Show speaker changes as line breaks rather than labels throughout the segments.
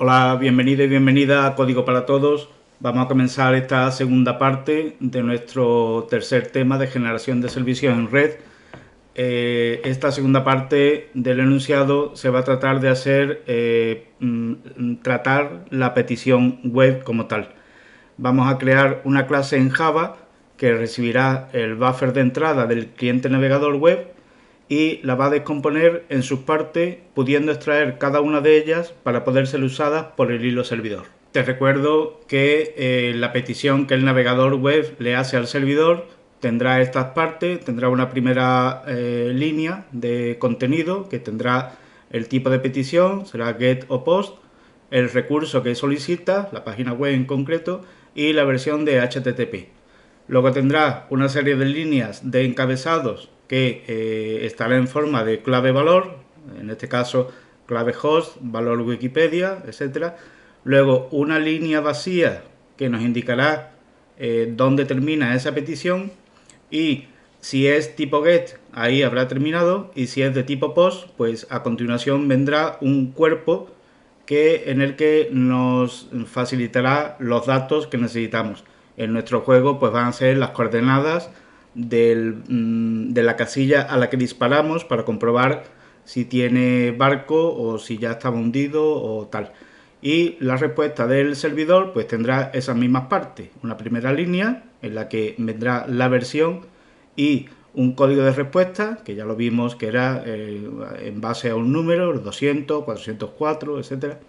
Hola, bienvenido y bienvenida a Código para Todos. Vamos a comenzar esta segunda parte de nuestro tercer tema de generación de servicios en red. Esta segunda parte del enunciado se va a tratar de tratar la petición web como tal. Vamos a crear una clase en Java que recibirá el buffer de entrada del cliente navegador web y la va a descomponer en sus partes, pudiendo extraer cada una de ellas para poder ser usadas por el hilo servidor. Te recuerdo que la petición que el navegador web le hace al servidor tendrá estas partes, tendrá una primera línea de contenido que tendrá el tipo de petición, será get o post, el recurso que solicita, la página web en concreto, y la versión de HTTP. Luego tendrá una serie de líneas de encabezados que estará en forma de clave valor, en este caso clave host, valor Wikipedia, etcétera. Luego una línea vacía que nos indicará dónde termina esa petición, y si es tipo get, ahí habrá terminado, y si es de tipo post, pues a continuación vendrá un cuerpo en el que nos facilitará los datos que necesitamos. En nuestro juego pues van a ser las coordenadas de la casilla a la que disparamos para comprobar si tiene barco o si ya estaba hundido o tal. Y la respuesta del servidor pues tendrá esas mismas partes. Una primera línea en la que vendrá la versión y un código de respuesta, que ya lo vimos que era en base a un número, 200, 404, etcétera.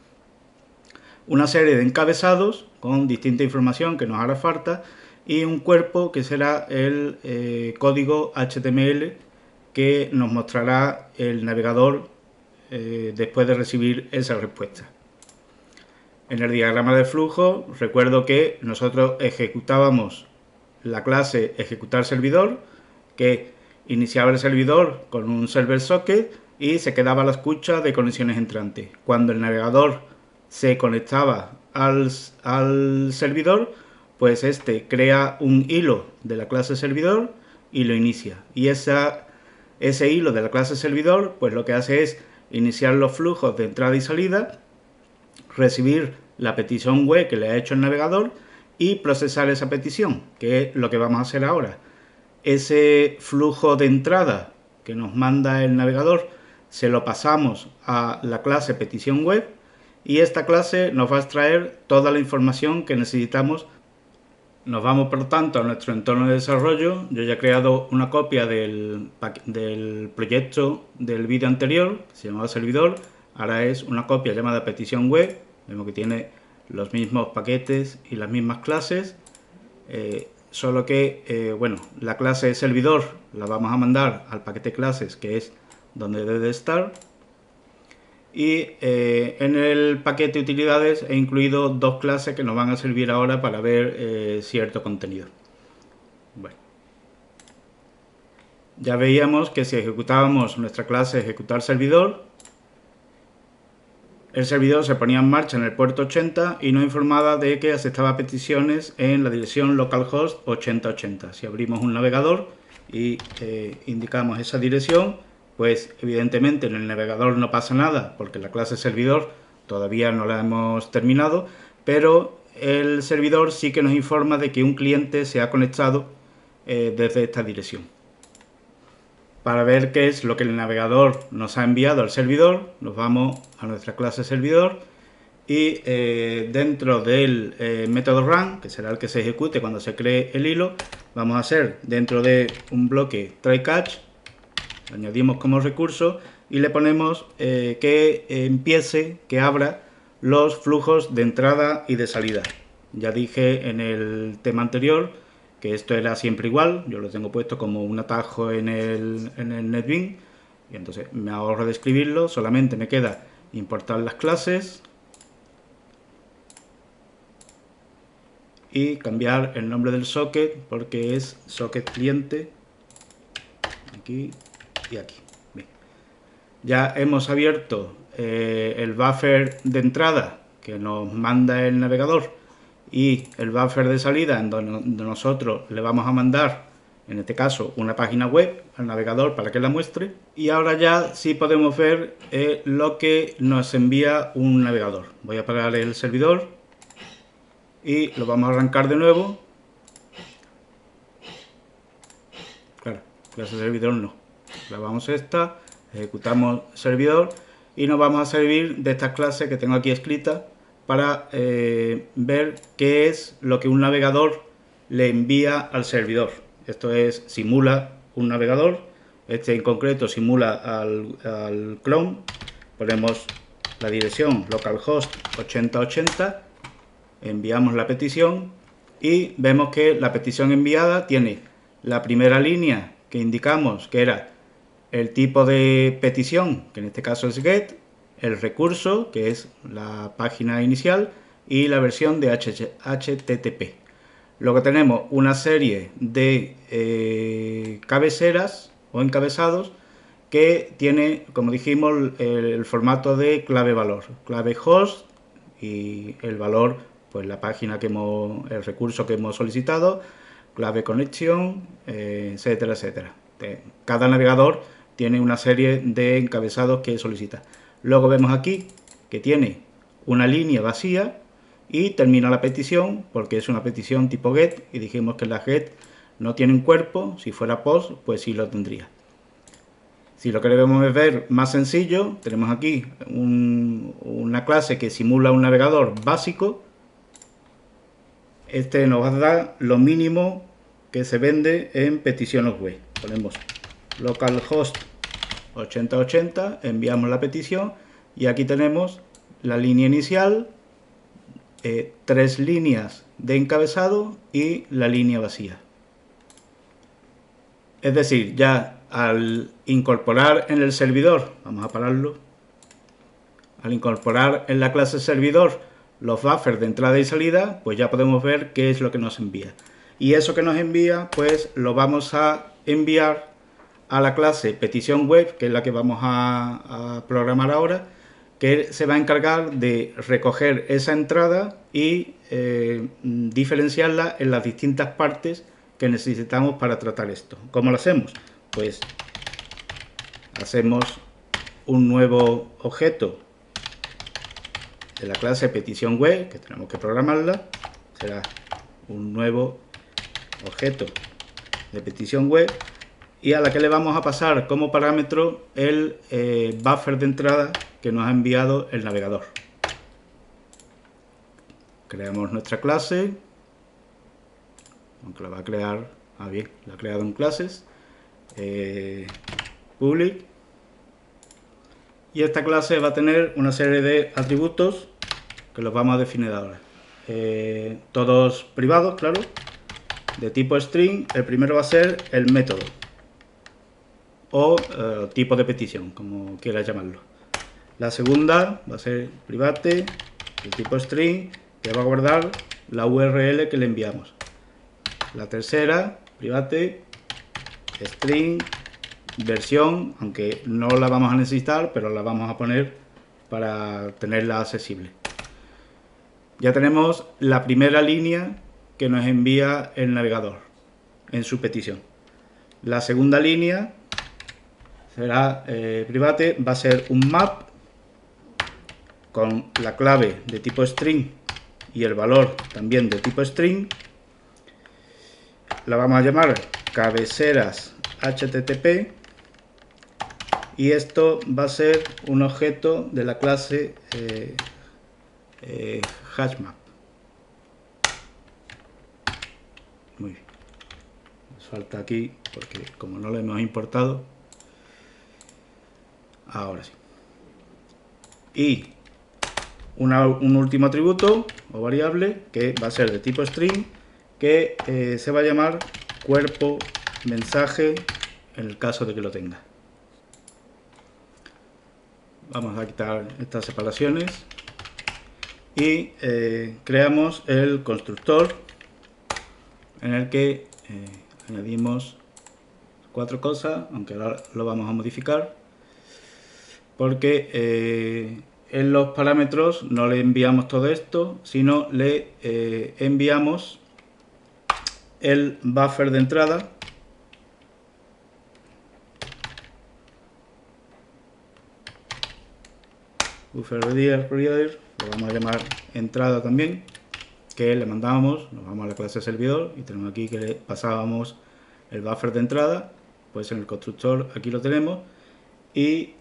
Una serie de encabezados con distinta información que nos hará falta y un cuerpo que será el código HTML que nos mostrará el navegador después de recibir esa respuesta. En el diagrama de flujo recuerdo que nosotros ejecutábamos la clase ejecutar servidor, que iniciaba el servidor con un server socket y se quedaba a la escucha de conexiones entrantes. Cuando el navegador se conectaba al servidor, pues este crea un hilo de la clase servidor y lo inicia. Y ese hilo de la clase servidor, pues lo que hace es iniciar los flujos de entrada y salida, recibir la petición web que le ha hecho el navegador y procesar esa petición, que es lo que vamos a hacer ahora. Ese flujo de entrada que nos manda el navegador se lo pasamos a la clase petición web y esta clase nos va a extraer toda la información que necesitamos. Nos vamos por tanto a nuestro entorno de desarrollo. Yo ya he creado una copia del proyecto del vídeo anterior, que se llamaba servidor. Ahora es una copia llamada petición web. Vemos que tiene los mismos paquetes y las mismas clases, solo que bueno, la clase servidor la vamos a mandar al paquete clases, que es donde debe de estar. Y en el paquete utilidades he incluido dos clases que nos van a servir ahora para ver cierto contenido. Bueno, ya veíamos que si ejecutábamos nuestra clase ejecutar servidor, el servidor se ponía en marcha en el puerto 80 y nos informaba de que aceptaba peticiones en la dirección localhost 8080. Si abrimos un navegador y indicamos esa dirección, pues evidentemente en el navegador no pasa nada porque la clase servidor todavía no la hemos terminado, pero el servidor sí que nos informa de que un cliente se ha conectado desde esta dirección. Para ver qué es lo que el navegador nos ha enviado al servidor, nos vamos a nuestra clase servidor y dentro del método run, que será el que se ejecute cuando se cree el hilo, vamos a hacer dentro de un bloque try catch, lo añadimos como recurso y le ponemos que empiece, que abra los flujos de entrada y de salida. Ya dije en el tema anterior que esto era siempre igual, yo lo tengo puesto como un atajo en el NetBeans y entonces me ahorro de escribirlo, solamente me queda importar las clases y cambiar el nombre del socket porque es socket cliente, aquí y aquí. Bien. Ya hemos abierto el buffer de entrada que nos manda el navegador y el buffer de salida en donde nosotros le vamos a mandar en este caso una página web, al navegador para que la muestre. Y ahora ya sí podemos ver lo que nos envía un navegador. Voy a apagar el servidor y lo vamos a arrancar de nuevo. Claro, clase servidor no. Clavamos esta, ejecutamos servidor y nos vamos a servir de estas clases que tengo aquí escritas para ver qué es lo que un navegador le envía al servidor. Esto es, simula un navegador, este en concreto simula al Chrome. Ponemos la dirección localhost 8080, enviamos la petición y vemos que la petición enviada tiene la primera línea que indicamos que era el tipo de petición, que en este caso es GET, el recurso, que es la página inicial, y la versión de HTTP. Luego tenemos una serie de cabeceras o encabezados que tiene, como dijimos, el formato de clave valor, clave host y el valor, pues la página el recurso que hemos solicitado, clave conexión, etcétera, etcétera. Cada navegador tiene una serie de encabezados que solicita. Luego vemos aquí que tiene una línea vacía y termina la petición porque es una petición tipo GET y dijimos que la GET no tiene un cuerpo. Si fuera POST, pues sí lo tendría. Si lo queremos ver más sencillo, tenemos aquí una clase que simula un navegador básico. Este nos va a dar lo mínimo que se vende en peticiones web. Ponemos localhost 8080, enviamos la petición y aquí tenemos la línea inicial, 3 líneas de encabezado y la línea vacía. Es decir, ya al incorporar en el servidor, vamos a pararlo, al incorporar en la clase servidor los buffers de entrada y salida, pues ya podemos ver qué es lo que nos envía. Y eso que nos envía, pues lo vamos a enviar a la clase petición web, que es la que vamos a programar ahora, que se va a encargar de recoger esa entrada y diferenciarla en las distintas partes que necesitamos para tratar esto. ¿Cómo lo hacemos? Pues hacemos un nuevo objeto de la clase petición web, que tenemos que programarla. Será un nuevo objeto de petición web y a la que le vamos a pasar como parámetro el buffer de entrada que nos ha enviado el navegador. Creamos nuestra clase, aunque la va a crear, bien, la ha creado en clases, public, y esta clase va a tener una serie de atributos que los vamos a definir ahora. Todos privados, claro, de tipo string. El primero va a ser el método o tipo de petición, como quieras llamarlo. La segunda va a ser private, de tipo string, que va a guardar la URL que le enviamos. La tercera, private, string, versión, aunque no la vamos a necesitar, pero la vamos a poner para tenerla accesible. Ya tenemos la primera línea que nos envía el navegador en su petición. La segunda línea será private, va a ser un map con la clave de tipo string y el valor también de tipo string. La vamos a llamar cabeceras HTTP y esto va a ser un objeto de la clase hashmap. Muy bien. Nos falta aquí porque como no lo hemos importado. Ahora sí. Y un último atributo o variable que va a ser de tipo string, que se va a llamar cuerpo mensaje en el caso de que lo tenga. Vamos a quitar estas separaciones y creamos el constructor en el que añadimos 4 cosas, aunque ahora lo vamos a modificar porque en los parámetros no le enviamos todo esto, sino le enviamos el buffer de entrada buffer reader, lo vamos a llamar entrada también, que le mandábamos, nos vamos a la clase servidor y tenemos aquí que le pasábamos el buffer de entrada, pues en el constructor aquí lo tenemos, y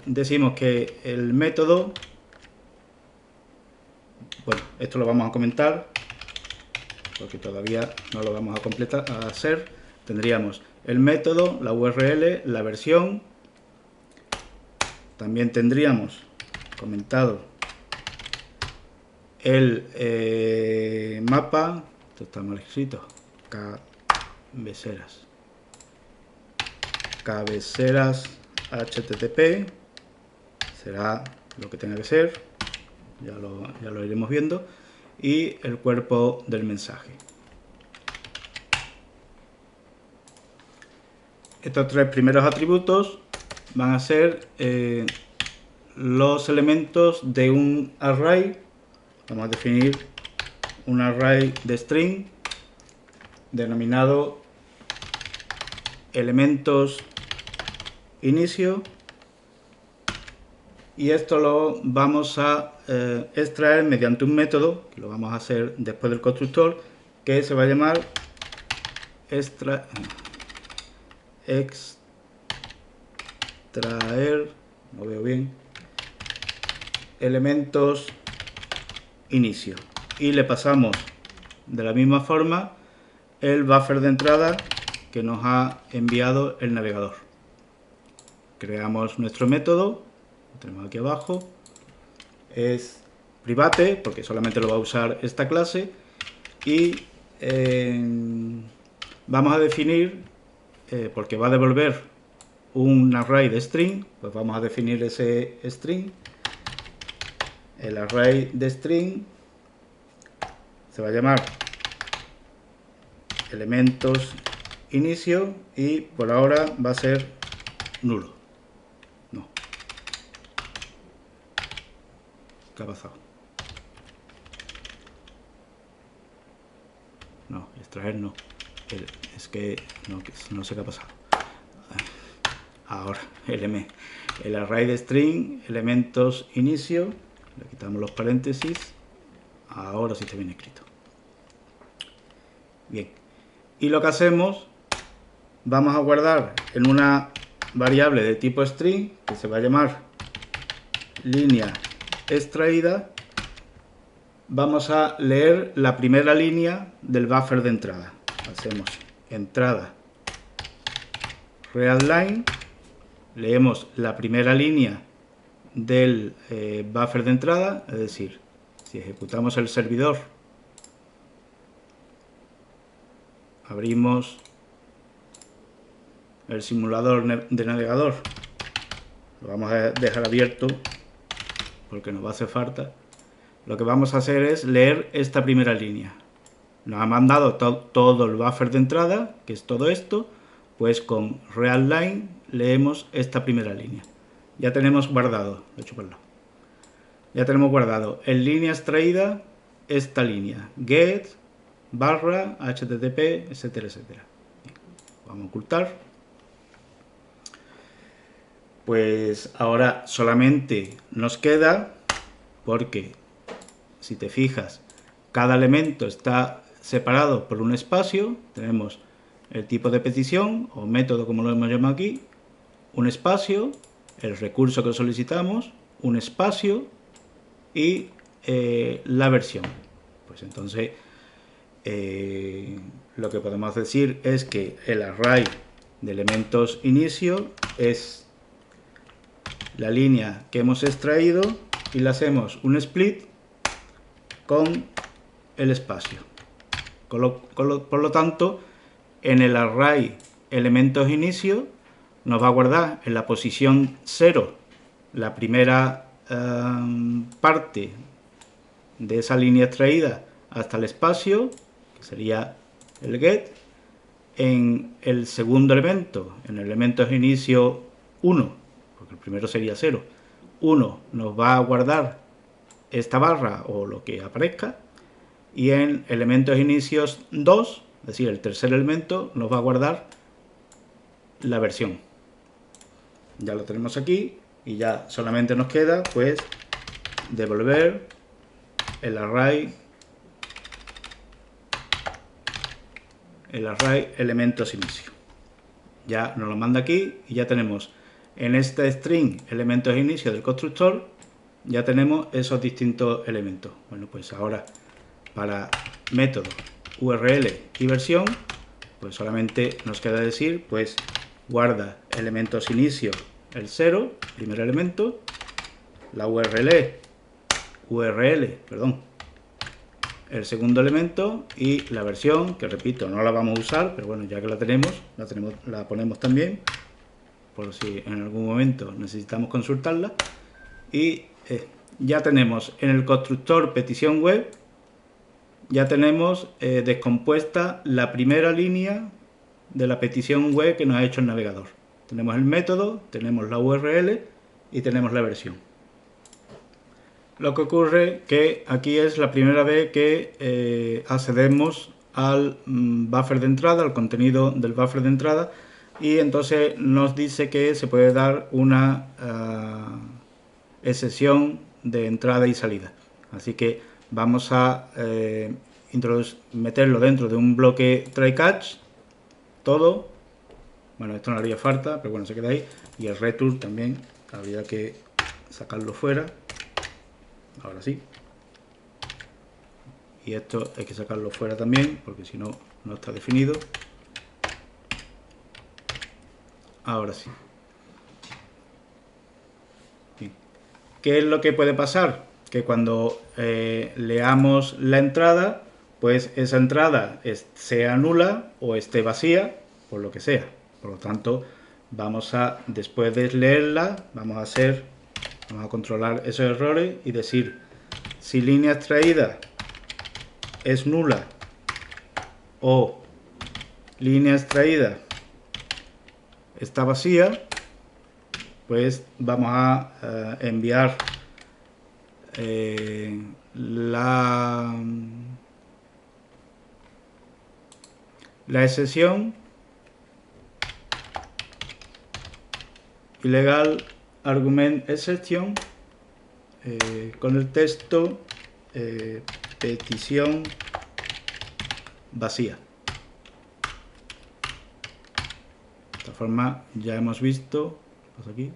decimos que el método, bueno, esto lo vamos a comentar porque todavía no lo vamos a completar, a hacer. Tendríamos el método, la URL, la versión, también tendríamos comentado el mapa, esto está mal escrito, cabeceras HTTP, será lo que tenga que ser, ya lo iremos viendo, y el cuerpo del mensaje. Estos tres primeros atributos van a ser los elementos de un array. Vamos a definir un array de string denominado elementos inicio, y esto lo vamos a extraer mediante un método que lo vamos a hacer después del constructor, que se va a llamar extraer, no veo bien, elementos inicio, y le pasamos de la misma forma el buffer de entrada que nos ha enviado el navegador. Creamos nuestro método, lo tenemos aquí abajo, es private porque solamente lo va a usar esta clase, y vamos a definir, porque va a devolver un array de string, pues vamos a definir ese string. El array de string se va a llamar elementos inicio y por ahora va a ser nulo. No. ¿Qué ha pasado? No, extraer no. Es que no sé qué ha pasado. Ahora, el array de string, elementos inicio, le quitamos los paréntesis, ahora sí está bien escrito. Bien, y lo que hacemos, vamos a guardar en una variable de tipo string, que se va a llamar línea extraída, vamos a leer la primera línea del buffer de entrada. Hacemos entrada readline, leemos la primera línea del buffer de entrada, es decir, si ejecutamos el servidor, abrimos el simulador de navegador, lo vamos a dejar abierto porque nos va a hacer falta. Lo que vamos a hacer es leer esta primera línea. Nos ha mandado todo el buffer de entrada, que es todo esto, pues con readline leemos esta primera línea. Ya tenemos guardado, lo he hecho por lado. Ya tenemos guardado en línea extraída esta línea, get, barra, http, etcétera, etcétera. Bien, vamos a ocultar. Pues ahora solamente nos queda, porque si te fijas, cada elemento está separado por un espacio. Tenemos el tipo de petición o método, como lo hemos llamado aquí, un espacio, el recurso que solicitamos, un espacio y la versión. Pues entonces lo que podemos decir es que el array de elementos inicio es la línea que hemos extraído y le hacemos un split con el espacio. Por lo tanto, en el array elementos inicio nos va a guardar en la posición 0 la primera parte de esa línea extraída hasta el espacio, que sería el get. En el segundo elemento, en el elementos inicio 1, porque el primero sería 0, 1 nos va a guardar esta barra o lo que aparezca, y en elementos inicios 2, es decir, el tercer elemento, nos va a guardar la versión. Ya lo tenemos aquí, y ya solamente nos queda pues devolver el array elementos inicio. Ya nos lo manda aquí y ya tenemos en este string elementos inicio del constructor, ya tenemos esos distintos elementos. Bueno, pues ahora para método URL y versión, pues solamente nos queda decir pues guarda elementos inicio el 0, primer elemento, la URL, el segundo elemento y la versión, que repito, no la vamos a usar, pero bueno, ya que la ponemos también, por si en algún momento necesitamos consultarla. Y ya tenemos en el constructor petición web, ya tenemos descompuesta la primera línea de la petición web que nos ha hecho el navegador. Tenemos el método, tenemos la URL y tenemos la versión. Lo que ocurre que aquí es la primera vez que accedemos al buffer de entrada, al contenido del buffer de entrada, y entonces nos dice que se puede dar una excepción de entrada y salida. Así que vamos a meterlo dentro de un bloque try catch, todo. Bueno, esto no haría falta, pero bueno, se queda ahí. Y el return también habría que sacarlo fuera. Ahora sí. Y esto hay que sacarlo fuera también, porque si no, no está definido. Ahora sí. Bien. ¿Qué es lo que puede pasar? Que cuando leamos la entrada, pues esa entrada sea nula o esté vacía, por lo que sea. Por lo tanto, vamos a, después de leerla, vamos a controlar esos errores y decir si línea extraída es nula o línea extraída está vacía, pues vamos a enviar la excepción ilegal argument exception con el texto petición vacía. De esta forma ya hemos visto, pues aquí,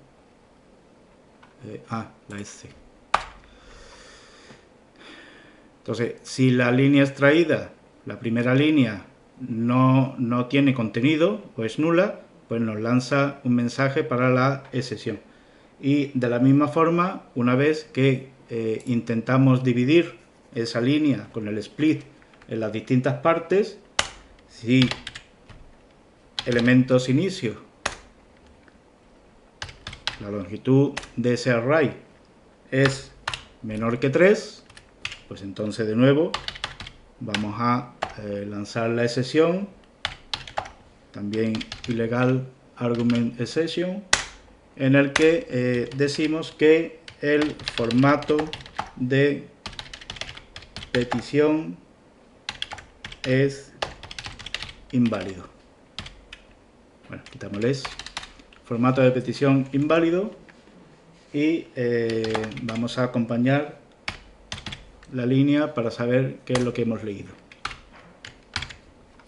la S. Entonces, si la línea extraída, la primera línea, no tiene contenido o es nula, pues nos lanza un mensaje para la excepción. Y de la misma forma, una vez que intentamos dividir esa línea con el split en las distintas partes, si elementos inicio, la longitud de ese array es menor que 3, pues entonces de nuevo vamos a lanzar la excepción, también ilegal argument exception, en el que decimos que el formato de petición es inválido. Bueno, quitamos el formato de petición inválido y vamos a acompañar la línea para saber qué es lo que hemos leído.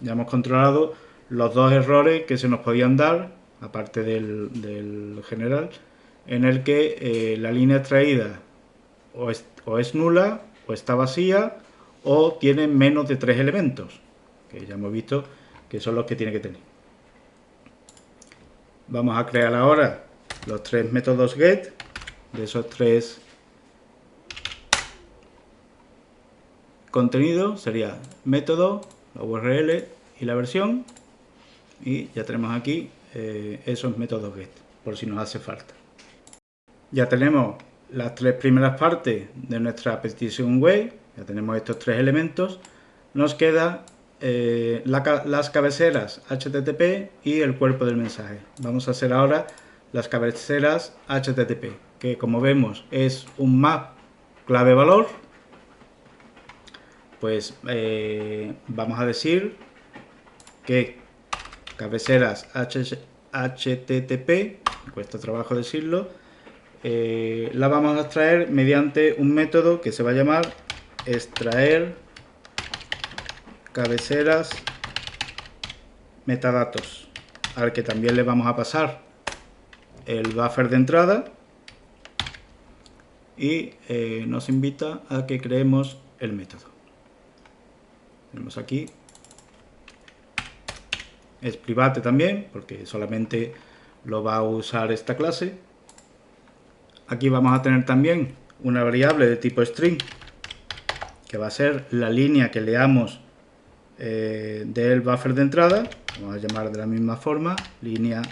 Ya hemos controlado los dos errores que se nos podían dar, aparte del general, en el que la línea extraída o es nula, o está vacía, o tiene menos de 3 elementos, que ya hemos visto que son los que tiene que tener. Vamos a crear ahora los 3 métodos get de esos 3 contenidos. Sería método, la URL y la versión, y ya tenemos aquí esos métodos get, por si nos hace falta. Ya tenemos las 3 primeras partes de nuestra petición web, ya tenemos estos 3 elementos. Nos queda las cabeceras HTTP y el cuerpo del mensaje. Vamos a hacer ahora las cabeceras HTTP, que como vemos es un map clave valor. Pues vamos a decir que cabeceras HTTP, me cuesta trabajo decirlo, la vamos a extraer mediante un método que se va a llamar extraer cabeceras metadatos, al que también le vamos a pasar el buffer de entrada y nos invita a que creemos el método. Tenemos aquí, es private también porque solamente lo va a usar esta clase. Aquí vamos a tener también una variable de tipo string que va a ser la línea que leamos del buffer de entrada. Vamos a llamar de la misma forma línea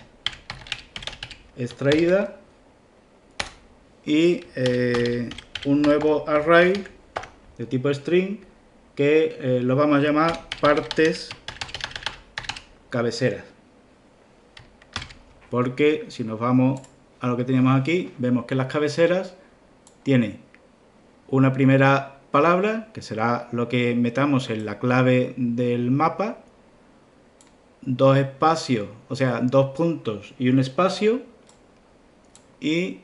extraída y un nuevo array de tipo string que lo vamos a llamar partes cabeceras, porque si nos vamos a lo que teníamos aquí, vemos que las cabeceras tienen una primera palabra, que será lo que metamos en la clave del mapa, dos espacios, o sea, dos puntos y un espacio, y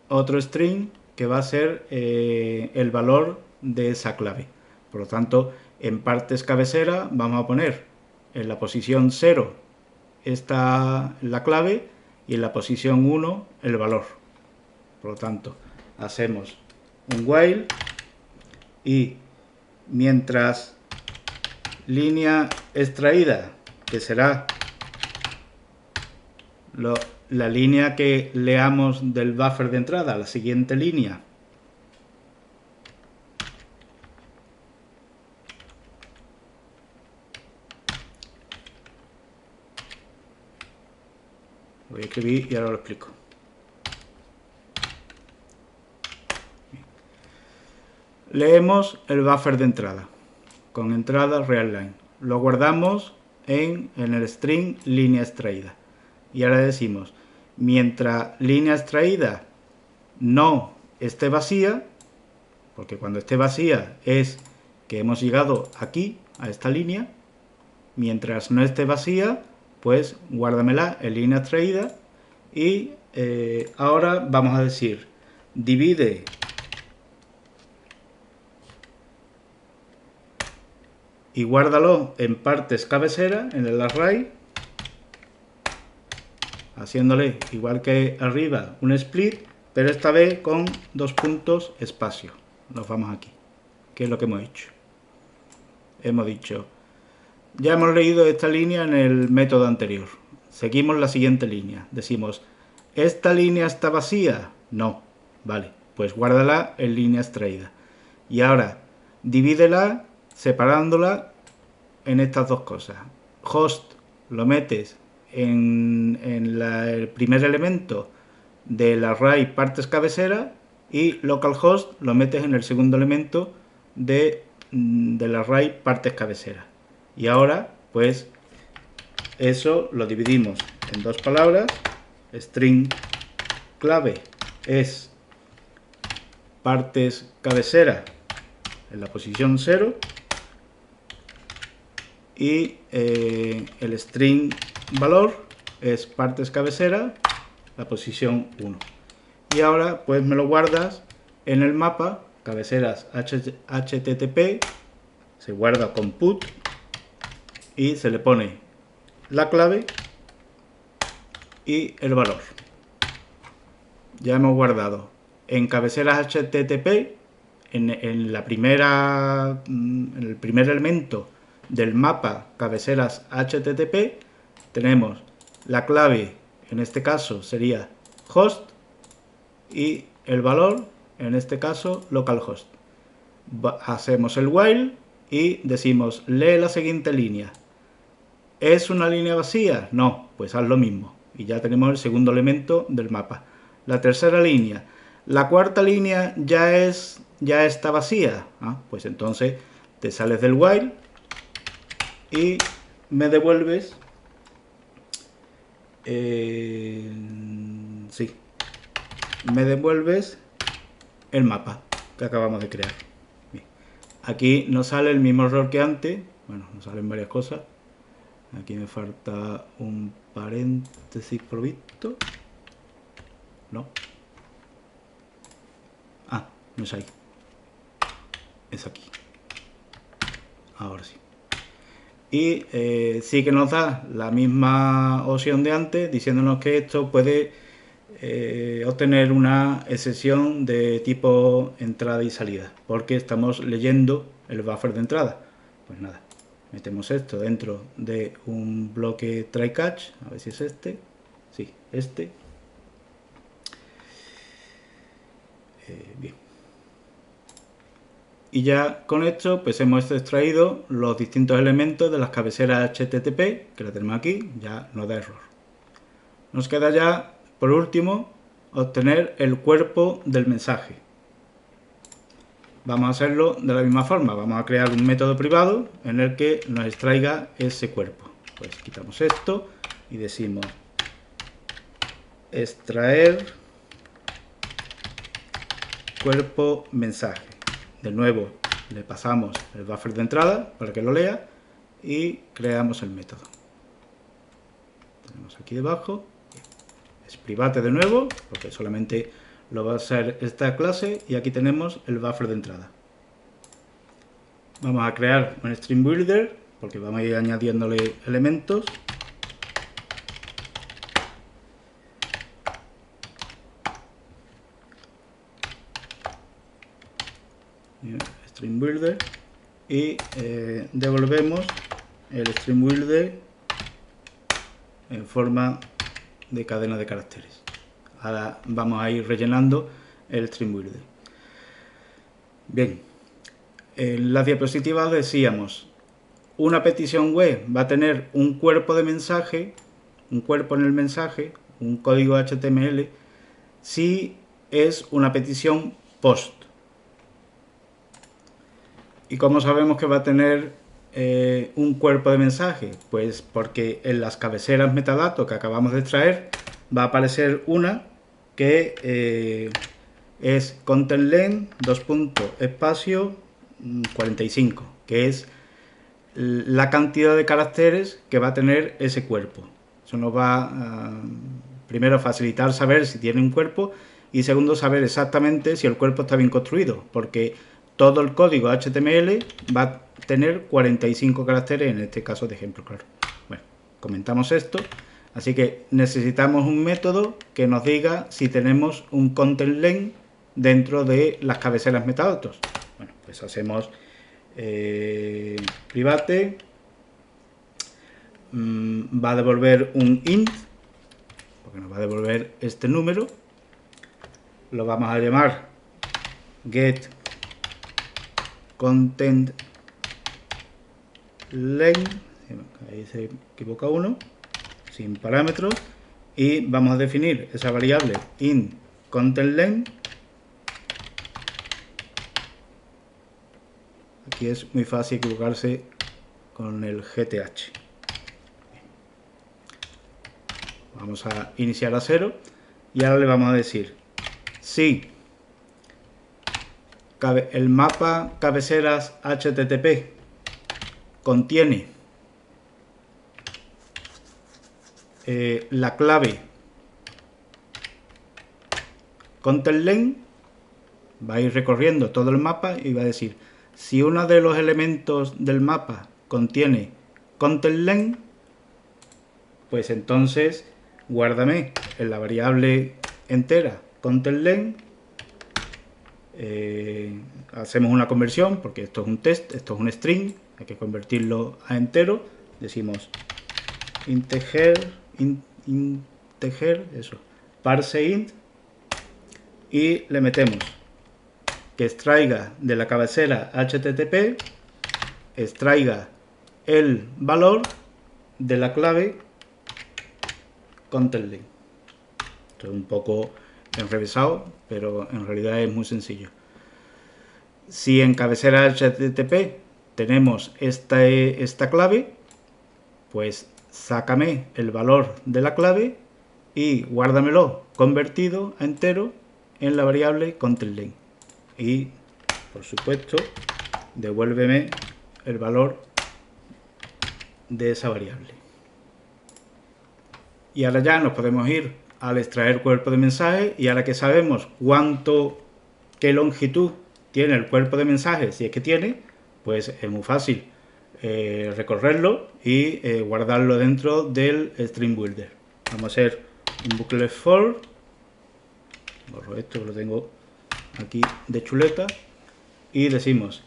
otro string que va a ser el valor de esa clave. Por lo tanto, en partes cabecera vamos a poner en la posición 0 la clave y en la posición 1 el valor. Por lo tanto, hacemos un while y mientras línea extraída, que será la línea que leamos del buffer de entrada, la siguiente línea, voy a escribir y ahora lo explico. Leemos el buffer de entrada con entrada realLine, lo guardamos en el string línea extraída y ahora decimos mientras línea extraída no esté vacía, porque cuando esté vacía es que hemos llegado aquí a esta línea, mientras no esté vacía pues guárdamela en línea extraída y ahora vamos a decir divide y guárdalo en partes cabeceras en el array, haciéndole igual que arriba un split, pero esta vez con dos puntos espacio. Nos vamos aquí. ¿Qué es lo que hemos hecho? Hemos dicho, ya hemos leído esta línea en el método anterior. Seguimos la siguiente línea. Decimos, ¿esta línea está vacía? No. Vale, pues guárdala en línea extraída. Y ahora, divídela separándola en estas dos cosas. Host lo metes en el primer elemento del array partes cabecera y localhost lo metes en el segundo elemento del array partes cabecera. Y ahora, pues, eso lo dividimos en dos palabras. String clave es partes cabecera en la posición 0 y el string valor es partes cabecera la posición 1. Y ahora pues me lo guardas en el mapa cabeceras http, se guarda con put y se le pone la clave y el valor. Ya hemos guardado en cabeceras http en el primer elemento del mapa cabeceras http tenemos la clave, en este caso sería host, y el valor, en este caso localhost. Hacemos el while y decimos lee la siguiente línea. ¿Es una línea vacía? No, pues haz lo mismo y ya tenemos el segundo elemento del mapa. La tercera línea, la cuarta línea ya está vacía. Pues entonces te sales del while y me devuelves me devuelves el mapa que acabamos de crear. Bien. Aquí nos sale el mismo error que antes. Bueno, nos salen varias cosas. Aquí me falta un paréntesis provisto. No. No es ahí. Es aquí. Ahora sí. Y sí que nos da la misma opción de antes, diciéndonos que esto puede obtener una excepción de tipo entrada y salida, porque estamos leyendo el buffer de entrada. Pues nada, metemos esto dentro de un bloque try catch, a ver si es este. Sí, este. Bien. Y ya con esto pues hemos extraído los distintos elementos de las cabeceras HTTP, que la tenemos aquí, ya no da error. Nos queda ya, por último, obtener el cuerpo del mensaje. Vamos a hacerlo de la misma forma, vamos a crear un método privado en el que nos extraiga ese cuerpo. Pues quitamos esto y decimos extraer cuerpo mensaje. De nuevo le pasamos el buffer de entrada para que lo lea y creamos el método. Tenemos aquí debajo, es private de nuevo porque solamente lo va a ser esta clase y aquí tenemos el buffer de entrada. Vamos a crear un string builder porque vamos a ir añadiéndole elementos. String builder y devolvemos el string builder en forma de cadena de caracteres. Ahora vamos a ir rellenando el string builder. Bien, en la diapositiva decíamos, una petición web va a tener un cuerpo de mensaje, un cuerpo en el mensaje, un código HTML, si es una petición post. ¿Y cómo sabemos que va a tener un cuerpo de mensaje? Pues porque en las cabeceras metadatos que acabamos de extraer va a aparecer una que es content length espacio 45, que es la cantidad de caracteres que va a tener ese cuerpo. Eso nos va primero a facilitar saber si tiene un cuerpo y segundo saber exactamente si el cuerpo está bien construido, porque todo el código HTML va a tener 45 caracteres, en este caso de ejemplo, claro. Bueno, comentamos esto, así que necesitamos un método que nos diga si tenemos un content length dentro de las cabeceras metadatos. Bueno, pues hacemos private, va a devolver un int, porque nos va a devolver este número, lo vamos a llamar get content length, ahí se equivoca uno, sin parámetros, y vamos a definir esa variable int content length. Aquí es muy fácil equivocarse con el GTH. Vamos a iniciar a 0 y ahora le vamos a decir si el mapa cabeceras HTTP contiene la clave content length, va a ir recorriendo todo el mapa y va a decir si uno de los elementos del mapa contiene content length, pues entonces guárdame en la variable entera content length. Hacemos una conversión porque esto es un text, esto es un string, hay que convertirlo a entero. Decimos integer, eso, parse int, y le metemos que extraiga de la cabecera HTTP, extraiga el valor de la clave content length. Esto es un poco enrevesado, pero en realidad es muy sencillo. Si en cabecera HTTP tenemos esta clave, pues sácame el valor de la clave y guárdamelo convertido a entero en la variable content length. Y, por supuesto, devuélveme el valor de esa variable. Y ahora ya nos podemos ir al extraer cuerpo de mensaje, y ahora que sabemos cuánto qué longitud tiene el cuerpo de mensaje, si es que tiene, pues es muy fácil recorrerlo y guardarlo dentro del String Builder. Vamos a hacer un bucle for, borro esto que lo tengo aquí de chuleta, y decimos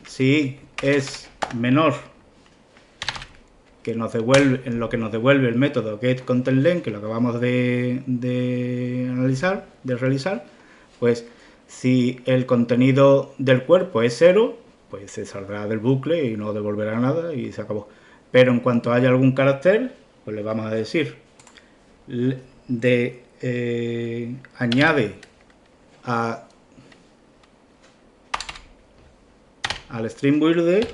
si es menor que nos devuelve, en lo que nos devuelve el método getContentLength, que lo acabamos de realizar, pues si el contenido del cuerpo es 0, pues se saldrá del bucle y no devolverá nada y se acabó. Pero en cuanto haya algún carácter, pues le vamos a decir añade al String Builder,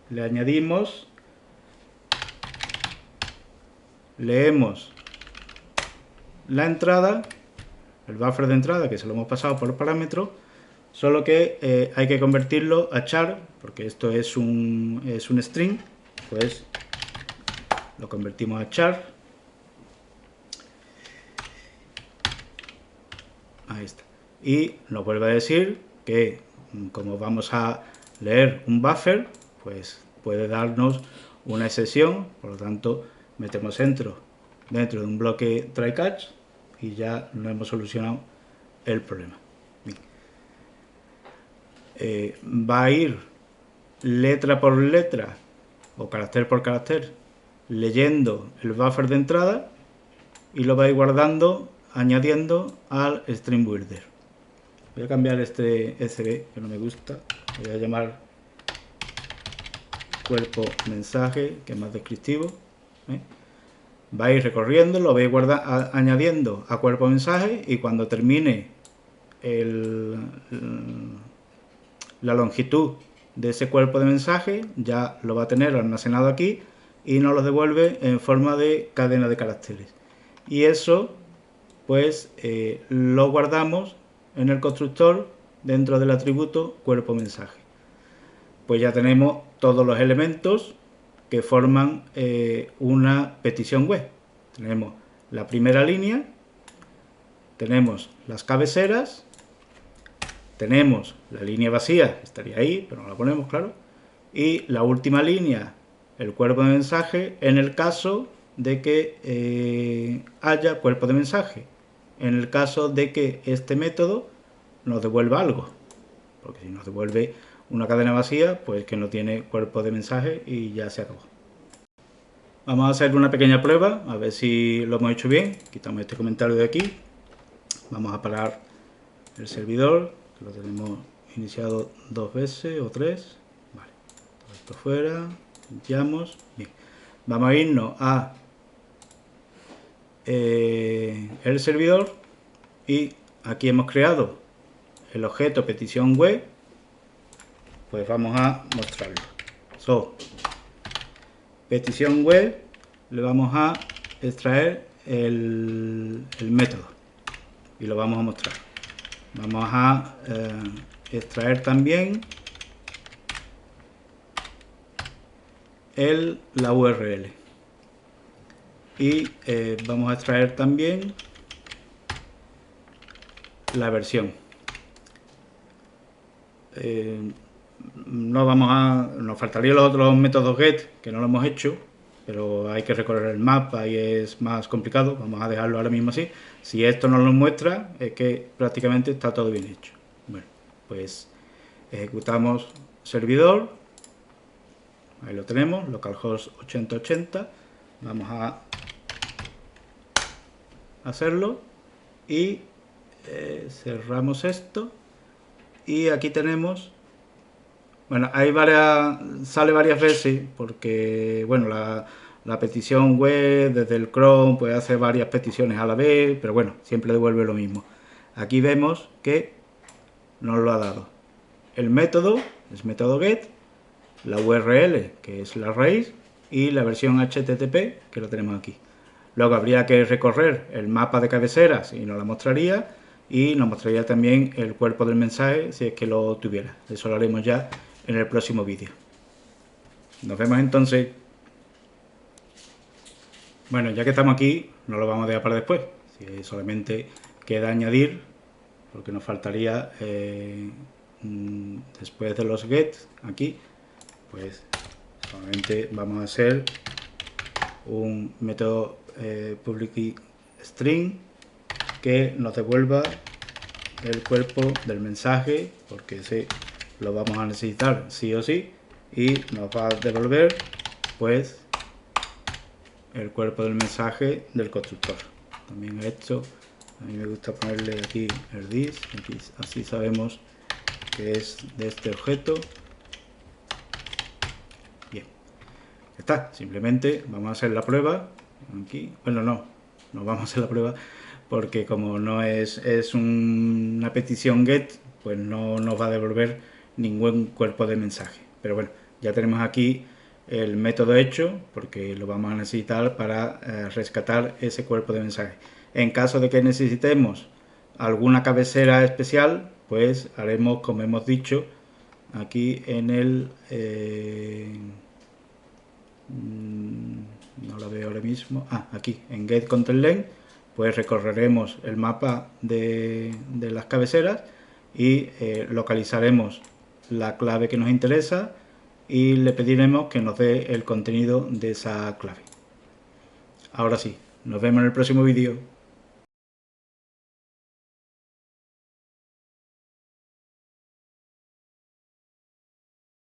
le añadimos, leemos la entrada, el buffer de entrada que se lo hemos pasado por los parámetros, solo que hay que convertirlo a char, porque esto es un string, pues lo convertimos a char. Ahí está. Y nos vuelve a decir que como vamos a leer un buffer, pues puede darnos una excepción, por lo tanto metemos dentro de un bloque try catch y ya no hemos solucionado el problema. Va a ir letra por letra o carácter por carácter leyendo el buffer de entrada y lo va a ir guardando, añadiendo al String Builder. Voy a cambiar este SB que no me gusta, lo voy a llamar cuerpo mensaje, que es más descriptivo. Va a ir recorriendo, lo va a ir añadiendo a cuerpo mensaje y cuando termine la longitud de ese cuerpo de mensaje ya lo va a tener almacenado aquí y nos lo devuelve en forma de cadena de caracteres. Y eso pues lo guardamos en el constructor dentro del atributo cuerpo mensaje. Pues ya tenemos todos los elementos que forman una petición web. Tenemos la primera línea, tenemos las cabeceras, tenemos la línea vacía, estaría ahí, pero no la ponemos, claro, y la última línea, el cuerpo de mensaje, en el caso de que haya cuerpo de mensaje, en el caso de que este método nos devuelva algo, porque si nos devuelve una cadena vacía, pues que no tiene cuerpo de mensaje y ya se acabó. Vamos a hacer una pequeña prueba, a ver si lo hemos hecho bien. Quitamos este comentario de aquí. Vamos a parar el servidor, que lo tenemos iniciado 2 veces o 3. Vale, todo esto fuera, limpiamos. Bien, vamos a irnos a el servidor y aquí hemos creado el objeto petición web, pues vamos a mostrarlo. Petición web, le vamos a extraer el método y lo vamos a mostrar. Vamos a extraer también la URL y vamos a extraer también la versión. Nos faltarían los otros métodos get que no lo hemos hecho, pero hay que recorrer el mapa y es más complicado. Vamos a dejarlo ahora mismo así. Si esto nos lo muestra, es que prácticamente está todo bien hecho. Bueno, pues ejecutamos servidor, ahí lo tenemos, localhost 8080. Vamos a hacerlo y cerramos esto y aquí tenemos, bueno, hay sale varias veces porque, bueno, la petición web desde el Chrome puede hacer varias peticiones a la vez, pero bueno, siempre devuelve lo mismo. Aquí vemos que nos lo ha dado. El método es método get, la URL que es la raíz y la versión HTTP que lo tenemos aquí. Luego habría que recorrer el mapa de cabeceras y nos la mostraría y nos mostraría también el cuerpo del mensaje si es que lo tuviera. Eso lo haremos ya en el próximo vídeo. Nos vemos entonces. Bueno, ya que estamos aquí, no lo vamos a dejar para después. Si solamente queda añadir, porque nos faltaría después de los get aquí, pues solamente vamos a hacer un método public string que nos devuelva el cuerpo del mensaje, porque ese lo vamos a necesitar sí o sí, y nos va a devolver pues el cuerpo del mensaje del constructor. También esto, a mí me gusta ponerle aquí el this, aquí, así sabemos que es de este objeto. Bien, ya está. Simplemente vamos a hacer la prueba aquí. Bueno, no vamos a hacer la prueba porque como no es una petición get, pues no nos va a devolver ningún cuerpo de mensaje. Pero bueno, ya tenemos aquí el método hecho, porque lo vamos a necesitar para rescatar ese cuerpo de mensaje. En caso de que necesitemos alguna cabecera especial, pues haremos como hemos dicho aquí en el no la veo ahora mismo, aquí en get content length, pues recorreremos el mapa de las cabeceras y localizaremos la clave que nos interesa y le pediremos que nos dé el contenido de esa clave. Ahora sí, nos vemos en el próximo vídeo.